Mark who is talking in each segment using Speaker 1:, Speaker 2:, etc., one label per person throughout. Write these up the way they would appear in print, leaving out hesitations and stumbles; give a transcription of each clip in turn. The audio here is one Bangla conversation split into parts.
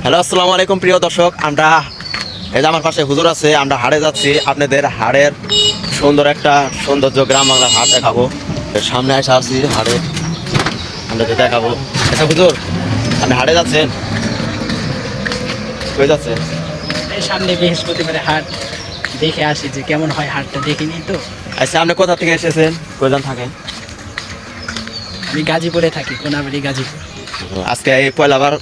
Speaker 1: হ্যালো, আসসালামু আলাইকুম প্রিয় দর্শক। আমরা এই যে আমার পাশে হুজুর আছে, আমরা হাটে যাচ্ছি। আপনাদের হাটের সুন্দর একটা সৌন্দর্য গ্রাম বাংলার হাট দেখাবো। সামনে এসে আসছি হাটে, আপনাদের দেখাবো। আচ্ছা হুজুর, আপনি হাটে যাচ্ছেন? কই যাচ্ছেন?
Speaker 2: এই সামনে বৃহস্পতিবারে হাট, দেখে আসি যে কেমন হয় হাটটা, দেখিনি তো।
Speaker 1: আচ্ছা, আপনি কোথা থেকে এসেছেন? কয়জন থাকেন?
Speaker 2: আমি গাজীপুরে থাকি, কোনাবাড়ি গাজীপুর।
Speaker 1: আজকে এই পয়লাবার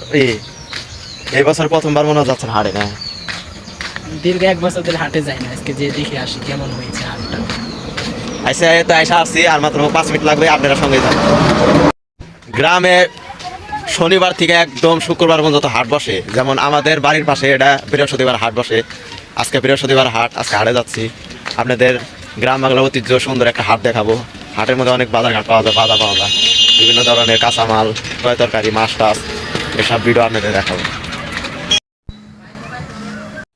Speaker 1: এই বছর প্রথমবার মনে হয় যাচ্ছেন হাটে, না?
Speaker 2: দীর্ঘ 1 বছর ধরে হাটে যাই না, আজকে যে দেখে আসি কেমন হয়েছে হাটটা।
Speaker 1: আচ্ছা, এই তো এসে আসছি, আর মাত্র 5 মিনিট লাগবে, আপনারা সঙ্গে যান। গ্রামে শনিবার থেকে একদম শুক্রবার পর্যন্ত হাট বসে। যেমন আমাদের বাড়ির পাশে এটা বৃহস্পতিবার হাট বসে। আজকে বৃহস্পতিবার হাট, আজকে হাটে যাচ্ছি। আপনাদের গ্রাম বাংলার ঐতিহ্য সুন্দর একটা হাট দেখাবো। হাটের মধ্যে অনেক বাজার ঘাট পাওয়া যায়, বাজার পাওয়া যায়, বিভিন্ন ধরনের কাঁচামাল, তয় তরকারি, মাছ টাছ, এসব ভিডিও আপনাদের দেখাবো।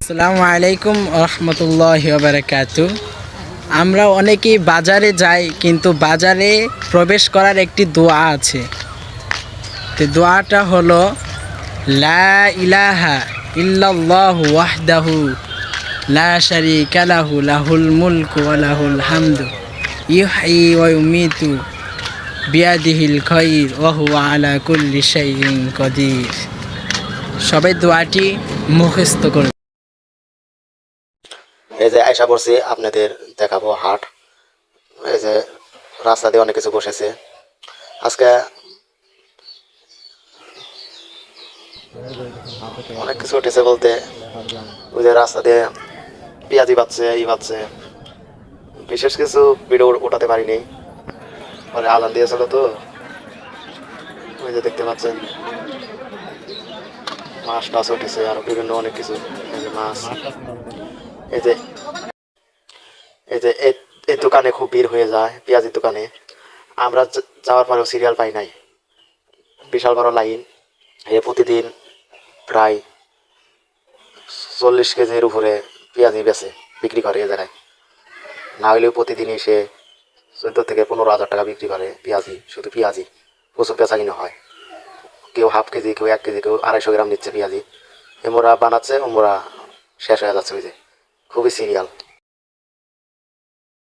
Speaker 2: আসসালামু আলাইকুম রহমতুল্লাহি ওয়া বারাকাতু। আমরা অনেকেই বাজারে যাই, কিন্তু বাজারে প্রবেশ করার একটি দোয়া আছে। তো দোয়াটা হলো লা ইলাহা ইল্লাল্লাহু ওয়াহদাহু লা শারীকা লাহু লাহুল মুলকু ওয়া লাহুল হামদু ইউহয়ি ওয়া ইউমীতু বিয়াদিহিল খায়র ওয়া হুয়া আলা কুল্লি শাইইন কাদির। সবাই দোয়াটি মুখস্থ করুন।
Speaker 1: এই যে আয়সা পড়ছি, আপনাদের দেখাবো হাট। এই যে রাস্তা দিয়ে অনেক কিছু বসেছে আজকে, অনেক কিছু উঠেছে বলতে ওই যে রাস্তা দিয়ে পেঁয়াজি বাচ্ছে, বাচ্ছে। বিশেষ কিছু ভিডিও ওঠাতে পারিনি, পরে আলান দিয়েছিল তো। ওই যে দেখতে পাচ্ছেন মাছ টাছ উঠেছে, আরো বিভিন্ন অনেক কিছু। এই যে মাছ, এই যে এই যে এই দোকানে খুব ভিড় হয়ে যায়, পেঁয়াজির দোকানে। আমরা যাওয়ার পরেও সিরিয়াল পাই নাই, বিশাল বড় লাইন। প্রতিদিন প্রায় 40 কেজির উপরে পেঁয়াজি বেচে বিক্রি করে এ জায়গায়। না হলেও প্রতিদিনই সে 14 থেকে 15 হাজার টাকা বিক্রি করে পেঁয়াজি, শুধু পেঁয়াজি। প্রচুর বেচা কিনা হয়। কেউ হাফ কেজি, কেউ 1 কেজি, কেউ 250 গ্রাম নিচ্ছে পেঁয়াজি। এমরা বানাচ্ছে, ওমরা শেষ হয়ে যাচ্ছে। ওই যে খুবই সিরিয়াল।